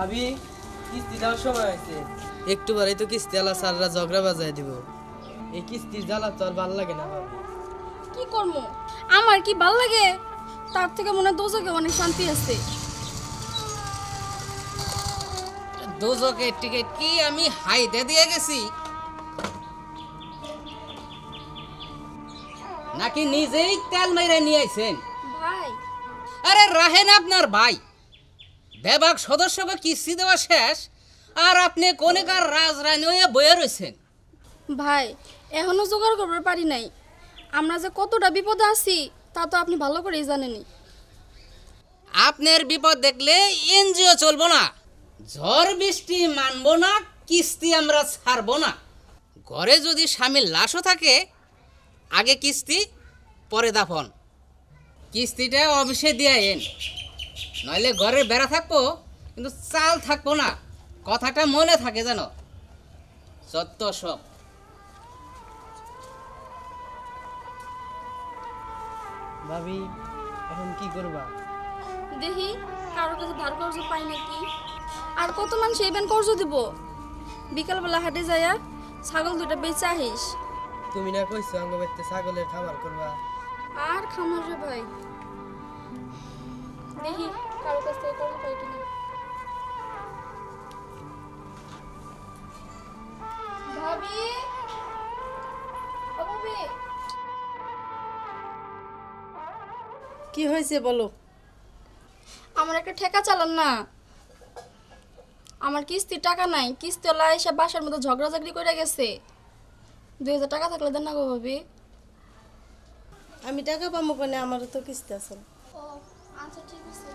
ভাবি কিস্তি দেওয়ার সময় হয়েছে, একটু বারে তো কিস্তি আলা সাররা ঝগড়া বাজায় দিব। এই কিস্তির জ্বালা তো আর ভাল লাগে না ভাবি। কি করবো, আমার কি ভাল লাগে? তার থেকে মনে হয় দোজকে অনেক শান্তি আছে। দোজকের টিকিট কি আমি হাইতে দিয়ে গেছি নাকি নিজেই তেল মেরে নিয়ে আইছেন? ভাই আরে রাহেন আপনার ভাই, বিভাগ সদস্যকে কিস্তি দেওয়া শেষ আর আপনি কোনেকার রাজরানী হয়ে বয়ে রয়েছেন। ভাই এখনো জোগাড় করতে পারি নাই। আমরা যে কতটা বিপদে আছি তা তো আপনি ভালো করেই জানেনই। আপনার বিপদ দেখলে এনজিও চলবো না, ঝড় বৃষ্টি মানবো না, কিস্তি আমরা ছাড়বো না। ঘরে যদি স্বামীর লাশও থাকে, আগে কিস্তি পরে দাফন। কিস্তিটা অফিসে দিয়ে এন, নইলে ঘরে বেড়া থাকবো কিন্তু চাল থাকবো না। কথাটা মনে থাকে জানো, যত সব। ভাবি এখন কি করবা? দেখি কারোর কাছে ধার কর্জ পাই নাকি। আর কত মানুষ এই ব্যান কর্জ দিব। বিকালবেলা হাটে যাইয়া ছাগল দুইটা বেচে আহিস। তুমি না কইছো আঙ্গ বাড়িতে ছাগলের খাবার করবা? আর খামার রে ভাই, দেখি কারোর কাছ থেকে কর্জ পাই কিনা। ভাবি ও ভাবি, কি হয়েছে বলো? আমার একটা ঠেকা চালান না। আমার কিস্তির টাকা নাই, কিস্তিওয়ালা এসে বাসার মধ্যে ঝগড়াঝাগড়ি করে গেছে। 2000 টাকা থাকলে দেন না গো ভাবি। আমি টাকা পাবো কেন? আমারও তো কিস্তি আছে। ও আচ্ছা ঠিক আছে।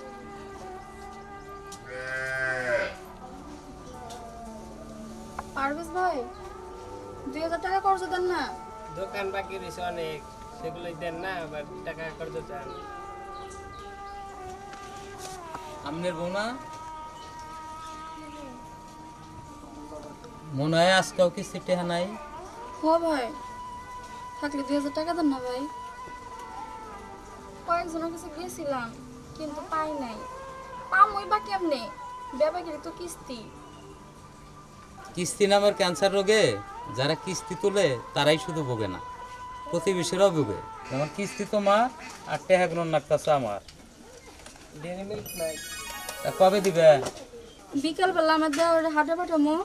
পারভেজ ভাই 2000 টাকা কর্জ দেন না। দোকান বাকি রয়েছে অনেক, সেগুলোই দেন না, আবার টাকা কর্জ চান। আমনের বৌনা মনে হয় আজকেও কিস্তি টেহা নাই। হ ভাই, থাকলে 2000 টাকা দেন না ভাই। কয়েকজনের কাছে গেছিলাম কিন্তু পাই নাই। পামই বা কেমনে, বেবাগিরি তো কিস্তি। কিস্তি নামের ক্যান্সার রোগে যারা কিস্তি তোলে তারাই শুধু ভোগে না, প্রতিবেশীরাও ভোগে। যেমন কিস্তি তোমার আর টেহাগুলোর নাকতাছে আমার। ডেরি মিল্ক নাই। তা কবে দিবে? বিকালবেলা আমার দেওয়ার হাটে পাঠামো,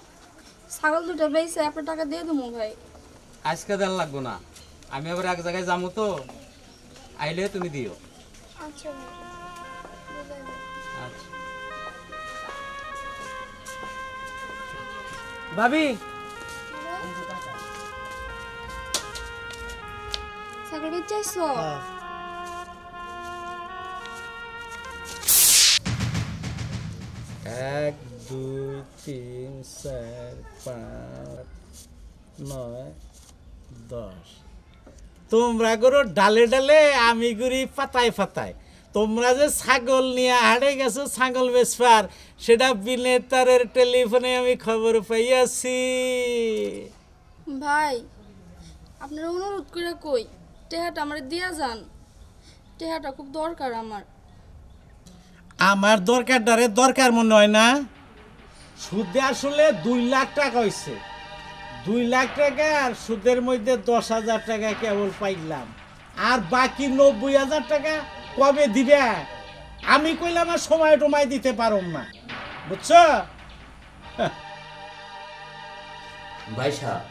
ছাগল দুটো বেঁচে আপনার টাকা দিয়ে দেবো ভাই। আজকে দেওয়া লাগবো না, আমি আবার এক জায়গায় যাবো তো, আইলে তুমি দিও। আচ্ছা ভাই। আচ্ছা ভাবি ছাগল বেঁচে আইসো? হ্যাঁ। 1 2 3 4 5 9 10। তোমরা করো ডালে ডালে, আমি করি পাতায় পাতায়। তোমরা যে ছাগল নিয়ে হাড়ে গেছো ছাগল বেচবার, সেটা বিনেতারের টেলিফোনে আমি খবর পাইয়াছি। ভাই আপনার অনুরোধ করে কই, টেহাটা আমার দিয়া যান। টেহাটা খুব দরকার আমার। আমার দরকার মনে হয় না। সুদে আসলে 2 লাখ টাকা হয়েছে। 2 লাখ টাকা আর সুদের মধ্যে 10,000 টাকা কেবল পাইলাম, আর বাকি 90,000 টাকা কবে দিবে? আমি কইলাম আর সময় টমায় দিতে পারম না, বুঝছো? ভাই সাহেব,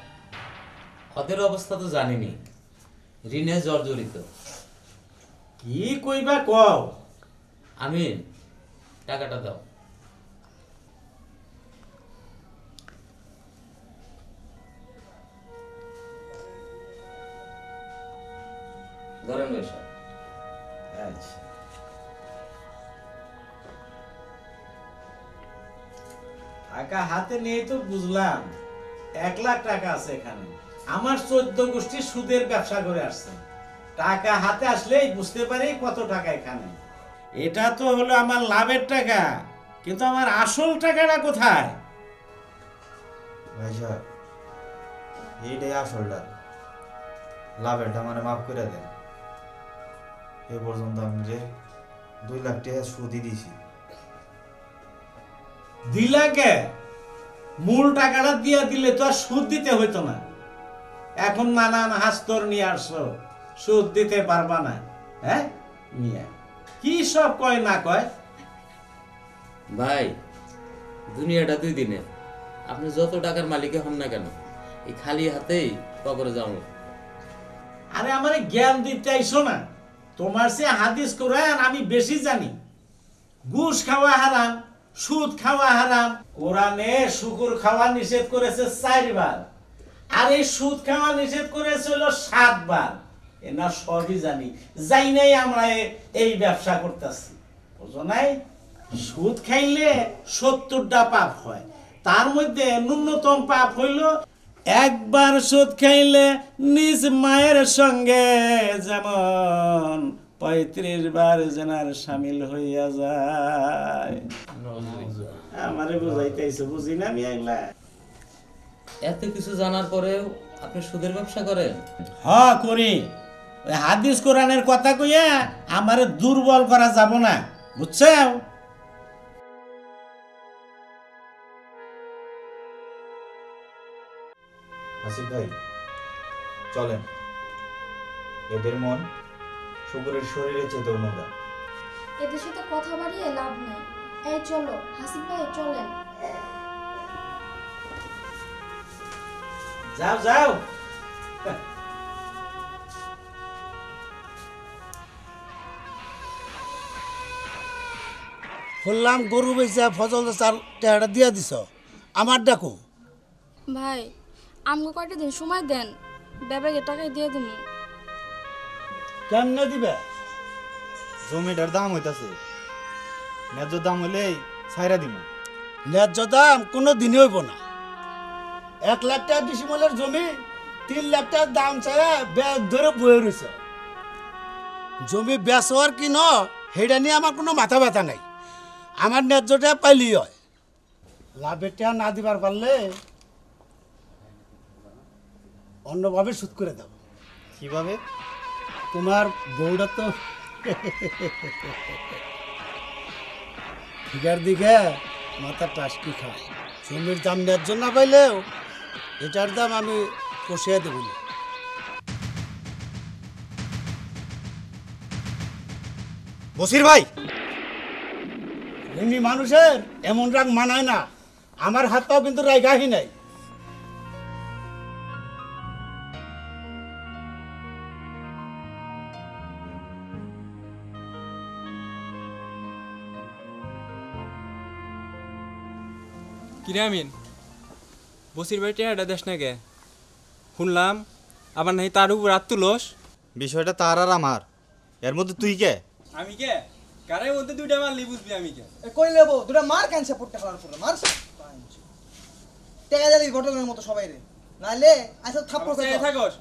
ওদের অবস্থা তো জানিনি, ঋণে জর্জরিত। কি কইবা কও? আমি টাকাটা দাও। ধরেন ভাই সাহেব। আচ্ছা, টাকা হাতে নিয়ে তো বুঝলাম 1 লাখ টাকা আছে এখানে। আমার 14 গোষ্ঠী সুদের ব্যবসা করে আসছে। টাকা হাতে আসলেই বুঝতে পারি কত টাকা এখানে। এটা তো হলো আমার লাভের টাকা, কিন্তু আমার আসল টাকাটা কোথায়? ভাই সাহেব, এইটাই আসলটা। লাভেরটা মানে মাফ করে দেন। এ পর্যন্ত আমি যে 2 লাখ টাকা সুদই দিছি। দিলাকে মূল টাকাটা দিয়া দিলে তো আর সুদ দিতে হইতো না। এখন নানান হাস্তর নিয়ে আসছো, সুদ দিতে পারবা না। হ্যাঁ মিয়া কি সব কয় না কয়। ভাই দুনিয়াটা 2 দিনের, আপনি যত টাকার মালিক হন না কেন এই খালি হাতেই কবরে যাবো। আরে আমারে জ্ঞান দিতে আইসো না, তোমার সে হাদিস কোরআন আমি বেশি জানি। ঘুষ খাওয়া হারাম, সুদ খাওয়া হারাম। কোরআনে শুকুর খাওয়া নিষেধ করেছে 4 বার, আর এই সুদ খাওয়া নিষেধ করেছে হলো 7 বার। এনা সবই জানি, যাই নাই আমরা এই ব্যবসা করতেছি, বুঝো নাই? সুদ খাইলে 70টা পাপ হয়, তার মধ্যে ন্যূনতম পাপ হইল একবার সুদ খাইলে নিজ মায়ের সঙ্গে যেমন 35 বার জেনার সামিল হইয়া যায়। আমারে বুঝাইতেইছো, বুঝি না আমি এগুলা। এত কিছু জানার পরেও আপনি সুদের ব্যবসা করেন? হ্যাঁ করি। ওই হাদিস কোরআনের কথা কইয়া আমারে দুর্বল করা যাব না, বুঝছো? হাসিফ ভাই চলেন, এদের মন শুকুরের শরীরে চেতেও নোংরা। এদের সাথে কথা বাড়িয়ে লাভ নেই। এই চলো হাসিফ ভাই চলেন। যাও যাও। বললাম গরু বেচা ফজল চার টাকাটা দিয়া দিছ, আমার ডাকো। ভাই আমাকে কয়টা দিন সময় দেন, ব্যাপারে টাকা দিয়ে দিন। কেমনে দিবে? জমিটার দাম হইতাছে, ন্যায্য দাম হইলেই ছাইরা দিব। ন্যায্য দাম কোনো দিনই হইব না। 1 লাখ টাকা ডিসিমলের জমি 3 লাখ টাকার দাম ছাড়া ব্যাগ ধরে বয়ে রয়েছে। জমি বেচো আর কি ন সেটা নিয়ে আমার কোনো মাথা ব্যথা নাই, আমার ন্যায্যটা পাইলেই হয়। লাভের টাকা না দিবার পারলে অন্যভাবে সুদ করে দাও। কিভাবে? তোমার বউটা তো ঠিকার দিকে মাথা টাসকি খায়। জমির দাম ন্যায্য না পাইলেও এটার দাম আমি পোষিয়ে দেব না। বসির ভাই, এমনি মানুষের এমন রাগ মানায় না, আমার হাত পাও কিন্তু রাগাহি নাই। কিরে আমিন, বসির ভাই টেহাটা দেশ না কে? শুনলাম আবার নাই তার উপর রাত তুলস। বিষয়টা তার আর আমার, এর মধ্যে তুই কে? আমি কে? গাড়ির মধ্যে 2টা মারলি বুঝবি আমি কে। কই লেবো দুটা মার ক্যান্সার পড়তে খাওয়ার পরে মার টেকা দিবি ঘটনার মতো সবাই রে, নাইলে আইসা থাপ্পড় করে থাকস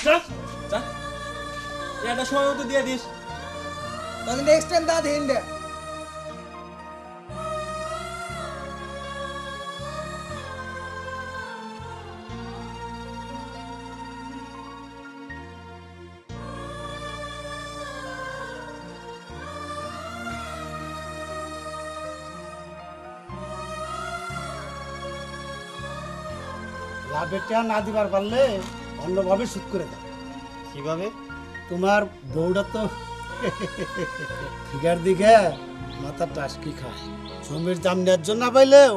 যা যা, টেহাটা সময় মতো দিয়ে দিস। তাহলে নেক্সট টাইম দা দেন দে। লাভের টাকা না দিবার পারলে অন্যভাবে সুদ করে দাও। কিভাবে? তোমার বউটা তো ঠিকার দিকে মাথা টাসকি খায়। জমির দাম ন্যায্য না পাইলেও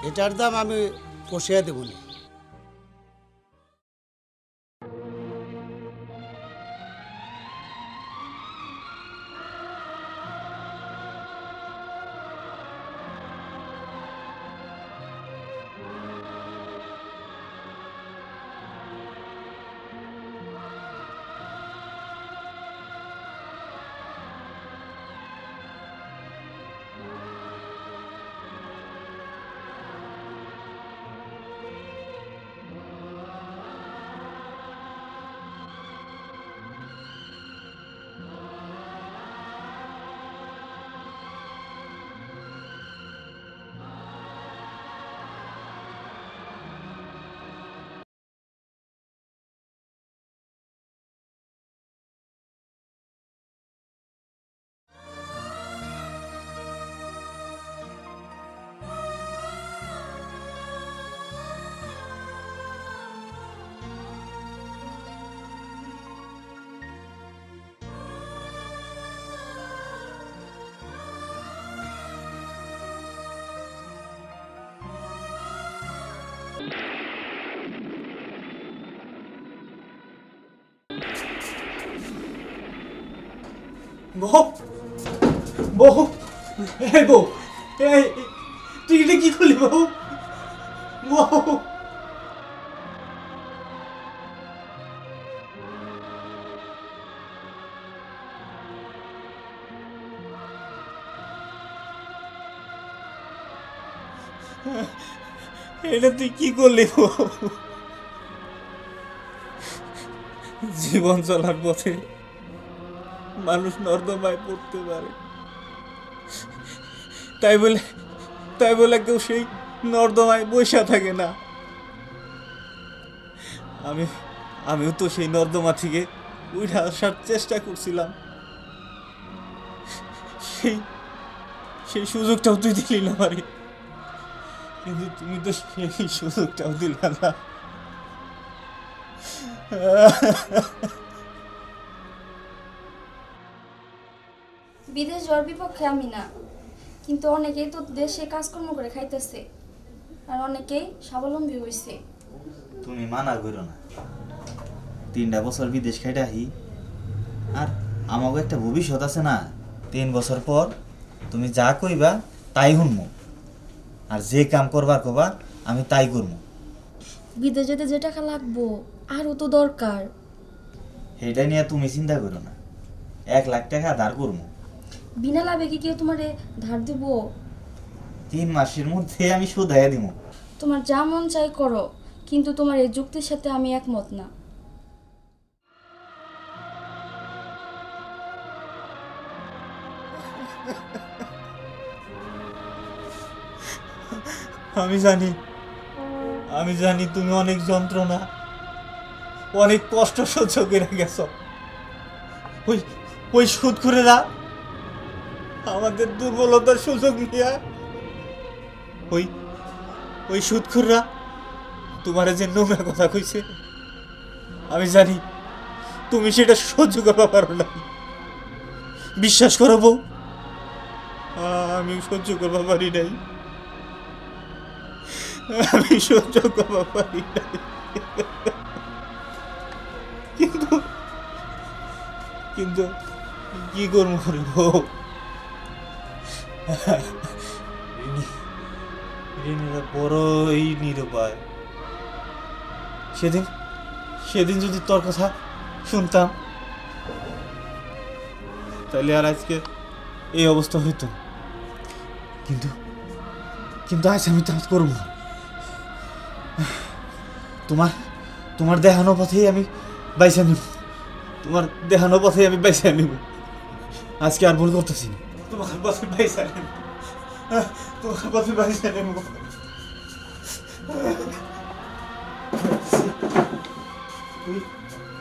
এটার দাম আমি পোষিয়ে দেব না। বউ বউ এই বউ এই তুই এটা কি করলি বউ বউ এটা তুই কি করলি বউ জীবন চলার পথে মানুষ নর্দমায় পড়তে পারে তাই বলে কেউ সেই নর্দমায় বসে থাকে না। আমিও তো সেই নর্দমা থেকে উঠে আসার চেষ্টা করছিলাম, সেই সুযোগটাও তুই দিলি না আমারে, কিন্তু তুমি তো সেই সুযোগটাও দিলে না। বিদেশ যাওয়ার বিপক্ষে আমি না, কিন্তু অনেকেই তো দেশে কাজকর্ম করে খাইতেছে, আর অনেকেই স্বাবলম্বী হয়েছে। তুমি মানা করো না, 3টা বছর বিদেশ খাইতে আহি, আর আমাকে একটা ভবিষ্যৎ আছে না। 3 বছর পর তুমি যা কইবা তাই শুনবো, আর যে কাম করবার কবা আমি তাই করবো। বিদেশ যেতে যে টাকা লাগবো আরও তো দরকার। সেটা নিয়ে তুমি চিন্তা করো না, 1 লাখ টাকা ধার করবো। বিনা লাভে কি কেউ তোমারে ধার দিব? 3 মাসের মধ্যে আমি শোধাইয়া দিব। তোমার যা মন চাই করো, কিন্তু তোমার এই যুক্তির সাথে আমি একমত না। আমি জানি তুমি অনেক যন্ত্রণা, অনেক কষ্ট সহ্য করে গেছো। ওই সুদ করে না আমাদের দুর্বলতার সুযোগ নিয়ে ওই সুদখোররা তোমার যে নোংরা কথা কইছে, আমি জানি তুমি সেটা সহ্য করতে পারো না। বিশ্বাস করো বউ, আমি সহ্য করতে পারি নাই, আমি সহ্য করতে পারি নাই। কিন্তু কি করবো রে বউ, ঋণীরা বড়ই নিরুপায়। সেদিন যদি তোর কথা শুনতাম, তাহলে আর আজকে এই অবস্থা হইতো। কিন্তু আজ আমি তা করবো না। তোমার দেখানো পথেই আমি বাইসা নিব, তোমার দেখানো পথেই আমি বাইসা নিব। আজকে আর ভুল করতেছি না, তোমার পথে বাইসা নেব, তোমার পথে বাইসা নেব।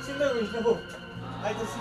চিন্তা করিস না, আইতেছি।